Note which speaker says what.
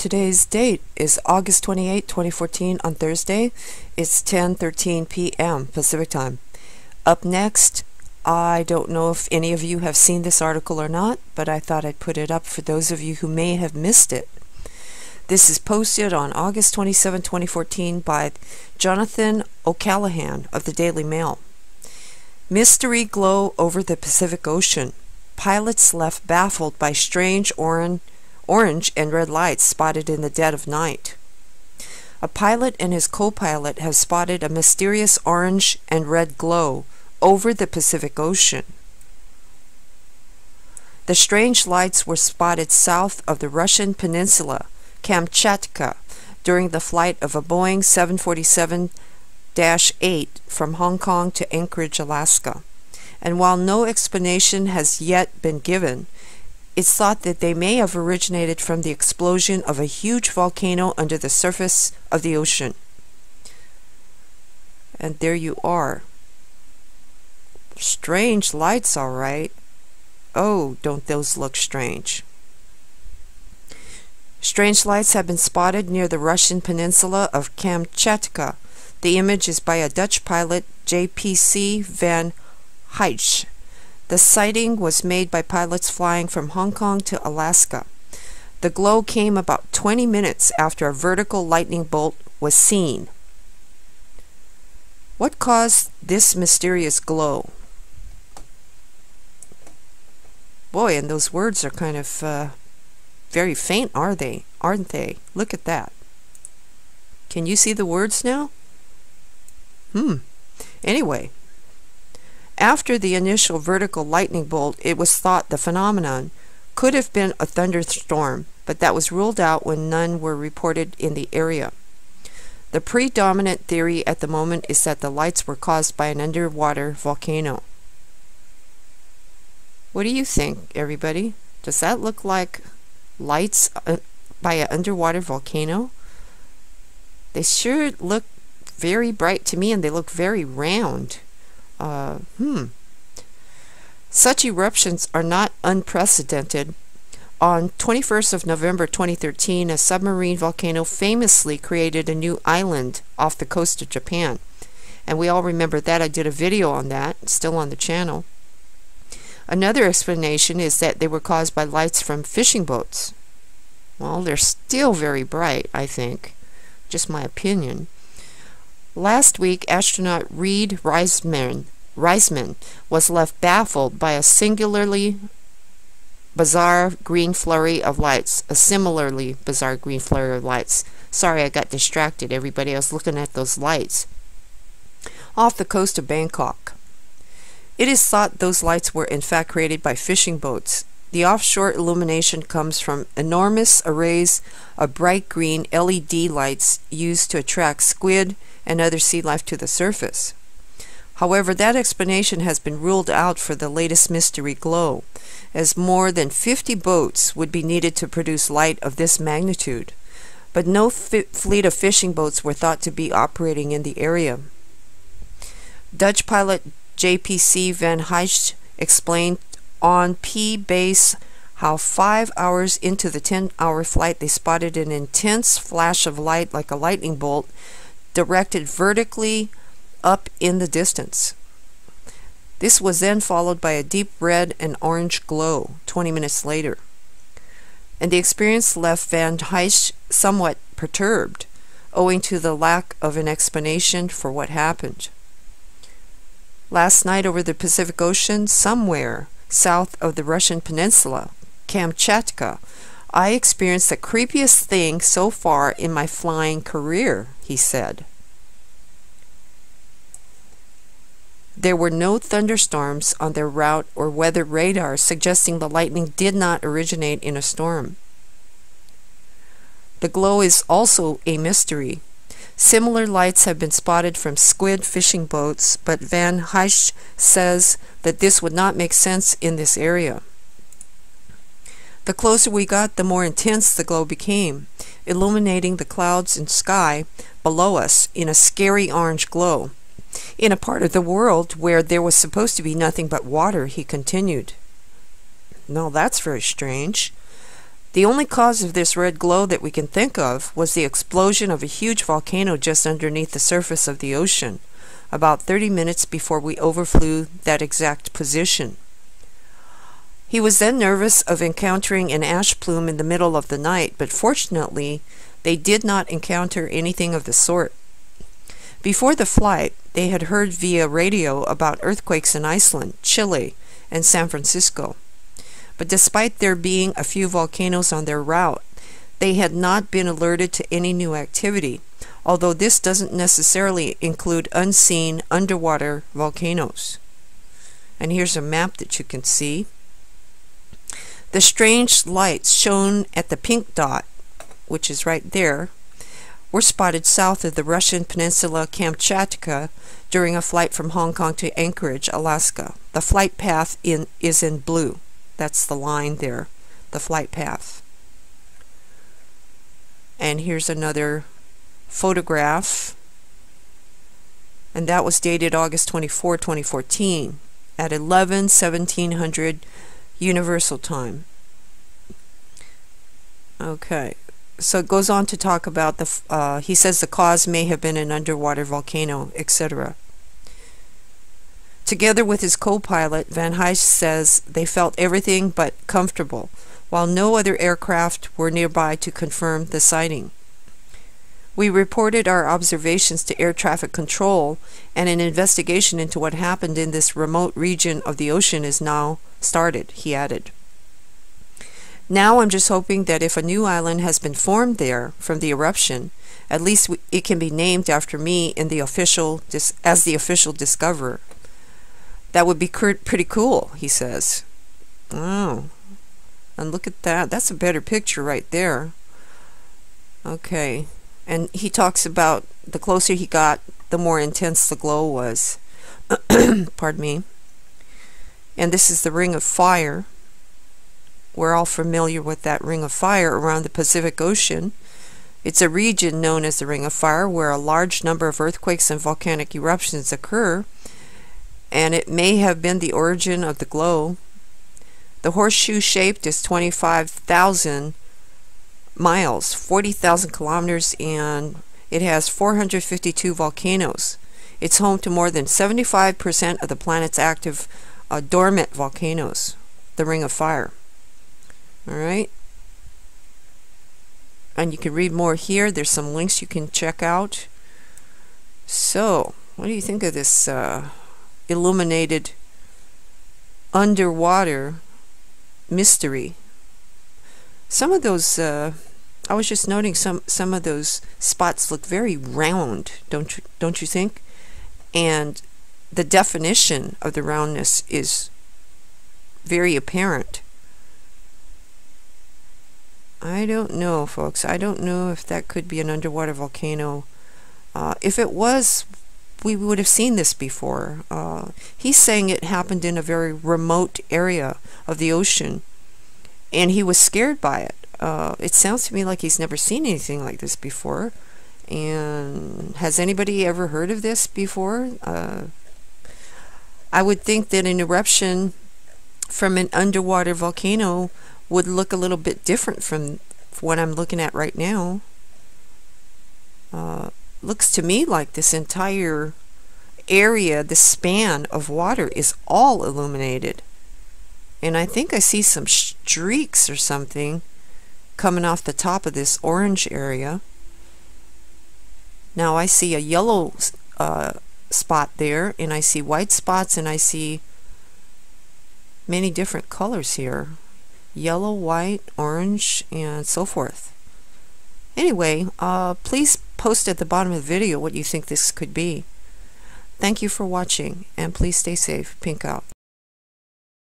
Speaker 1: Today's date is August 28, 2014 on Thursday. It's 10:13 p.m. Pacific Time. Up next, I don't know if any of you have seen this article or not, but I thought I'd put it up for those of you who may have missed it. This is posted on August 27, 2014 by Jonathan O'Callaghan of the Daily Mail. Mystery glow over the Pacific Ocean. Pilots left baffled by strange orange and red lights spotted in the dead of night. A pilot and his co-pilot have spotted a mysterious orange and red glow over the Pacific Ocean. The strange lights were spotted south of the Russian peninsula, Kamchatka, during the flight of a Boeing 747-8 from Hong Kong to Anchorage, Alaska. And while no explanation has yet been given, it's thought that they may have originated from the explosion of a huge volcano under the surface of the ocean. And there you are. Strange lights, all right. Oh, don't those look strange. Strange lights have been spotted near the Russian peninsula of Kamchatka. The image is by a Dutch pilot, JPC van Heijst. The sighting was made by pilots flying from Hong Kong to Alaska. The glow came about 20 minutes after a vertical lightning bolt was seen. What caused this mysterious glow? Boy, and those words are kind of very faint, aren't they? Look at that. Can you see the words now? Anyway, after the initial vertical lightning bolt, it was thought the phenomenon could have been a thunderstorm, but that was ruled out when none were reported in the area. The predominant theory at the moment is that the lights were caused by an underwater volcano. What do you think, everybody? Does that look like lights by an underwater volcano? They sure look very bright to me, and they look very round. Such eruptions are not unprecedented. On 21st of November 2013, a submarine volcano famously created a new island off the coast of Japan. And we all remember that. I did a video on that, it's still on the channel. Another explanation is that they were caused by lights from fishing boats. Well, they're still very bright, I think. Just my opinion. Last week, astronaut Reid Reisman was left baffled by a singularly bizarre green flurry of lights. Sorry, I got distracted, everybody. I was looking at those lights off the coast of Bangkok. It is thought those lights were in fact created by fishing boats. The offshore illumination comes from enormous arrays of bright green LED lights used to attract squid and other sea life to the surface. However, that explanation has been ruled out for the latest mystery glow, as more than 50 boats would be needed to produce light of this magnitude. But no fleet of fishing boats were thought to be operating in the area. Dutch pilot JPC van Heijst explained on P-base how 5 hours into the 10-hour flight they spotted an intense flash of light like a lightning bolt directed vertically up in the distance. This was then followed by a deep red and orange glow 20 minutes later. And the experience left Van Heijst somewhat perturbed, owing to the lack of an explanation for what happened. Last night over the Pacific Ocean, somewhere south of the Russian peninsula, Kamchatka, I experienced the creepiest thing so far in my flying career, he said. There were no thunderstorms on their route or weather radar, suggesting the lightning did not originate in a storm. The glow is also a mystery. Similar lights have been spotted from squid fishing boats, but Van Heijst says that this would not make sense in this area. The closer we got, the more intense the glow became, illuminating the clouds and sky below us in a scary orange glow. In a part of the world where there was supposed to be nothing but water, he continued. Now that's very strange. The only cause of this red glow that we can think of was the explosion of a huge volcano just underneath the surface of the ocean, about 30 minutes before we overflew that exact position. He was then nervous of encountering an ash plume in the middle of the night, but fortunately they did not encounter anything of the sort. Before the flight, they had heard via radio about earthquakes in Iceland, Chile, and San Francisco. But despite there being a few volcanoes on their route, they had not been alerted to any new activity, although this doesn't necessarily include unseen underwater volcanoes. And here's a map that you can see. The strange lights shown at the pink dot, which is right there, were spotted south of the Russian peninsula Kamchatka during a flight from Hong Kong to Anchorage, Alaska. The flight path is in blue. That's the line there, the flight path. And here's another photograph, and that was dated August 24, 2014 at 1700 Universal Time. Okay, so it goes on to talk about he says the cause may have been an underwater volcano, etc. Together with his co-pilot, Van Heijst says they felt everything but comfortable, while no other aircraft were nearby to confirm the sighting. We reported our observations to air traffic control, and an investigation into what happened in this remote region of the ocean is now started, he added. Now I'm just hoping that if a new island has been formed there from the eruption, at least it can be named after me in the as the official discoverer. That would be pretty cool, he says. Oh, and look at that. That's a better picture right there. Okay, and he talks about the closer he got, the more intense the glow was. Pardon me. And this is the Ring of Fire. We're all familiar with that Ring of Fire around the Pacific Ocean. It's a region known as the Ring of Fire where a large number of earthquakes and volcanic eruptions occur, and it may have been the origin of the glow. The horseshoe-shaped is 25,000 miles, 40,000 kilometers, and it has 452 volcanoes. It's home to more than 75% of the planet's active dormant volcanoes, the Ring of Fire. Alright? And you can read more here. There's some links you can check out. So, what do you think of this illuminated underwater mystery? Some of those, I was just noting some of those spots look very round, don't you think? And the definition of the roundness is very apparent. I don't know, folks. I don't know if that could be an underwater volcano. If it was, we would have seen this before. He's saying it happened in a very remote area of the ocean, and he was scared by it. It sounds to me like he's never seen anything like this before. And has anybody ever heard of this before? I would think that an eruption from an underwater volcano would look a little bit different from what I'm looking at right now. Looks to me like this entire area, the span of water, is all illuminated. And I think I see some streaks or something coming off the top of this orange area. Now I see a yellow spot there, and I see white spots, and I see many different colors here. Yellow, white, orange, and so forth. Anyway, please post at the bottom of the video what you think this could be. Thank you for watching, and please stay safe. Pink out.